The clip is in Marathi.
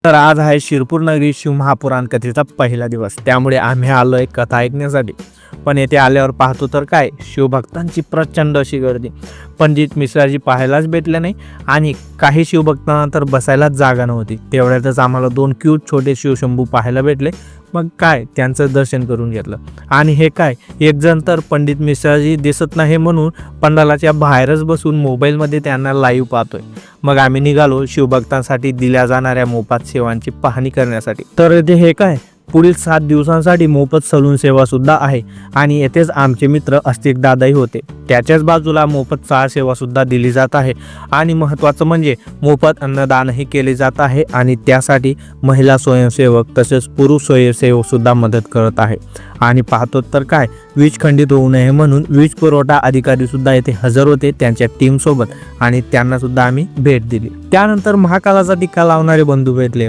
तर आज आहे शिरपूर नगरी शिवमहापुराण कथेचा पहिला दिवस, त्यामुळे आम्ही आलोय कथा ऐकण्यासाठी. पण येथे आल्यावर पाहतो तर काय, शिवभक्तांची प्रचंड अशी गर्दी. पंडित मिश्राजी पाहायलाच भेटले नाही आणि काही शिवभक्तांना तर बसायलाच जागा नव्हती. तेवढ्यातच आम्हाला 2 क्यूट छोटे शिवशंभू पाहायला भेटले. मग काय, त्यांचं दर्शन करून घेतलं. आणि हे काय, एक जण तर पंडित मिश्राजी दिसत नाही म्हणून पंडालाच्या बाहेरच बसून मोबाईलमध्ये त्यांना लाईव्ह पाहतोय. मग आम्ही निघालो शिवभक्तांसाठी दिल्या जाणाऱ्या मोफत सेवांची पाहणी करण्यासाठी. तर येथे हे काय, पुढील 7 दिवसांसाठी मोफत सलून सेवा सुद्धा आहे आणि येथेच आमचे मित्र अस्तिक दादाही होते. त्याच्याच बाजूला मोफत चाळ सेवा सुद्धा दिली जात आहे आणि महत्त्वाचं म्हणजे मोफत अन्नदानही केले जात आहे आणि त्यासाठी महिला स्वयंसेवक तसेच पुरुष स्वयंसेवक सुद्धा मदत करत आहे. आणि पाहतो तर काय, वीज खंडित होऊ नये म्हणून वीज पुरवठा अधिकारी सुद्धा येथे हजर होते त्यांच्या टीम सोबत आणि त्यांना सुद्धा आम्ही भेट दिली. त्यानंतर महाकालाचा टीका लावणारे बंधू भेटले.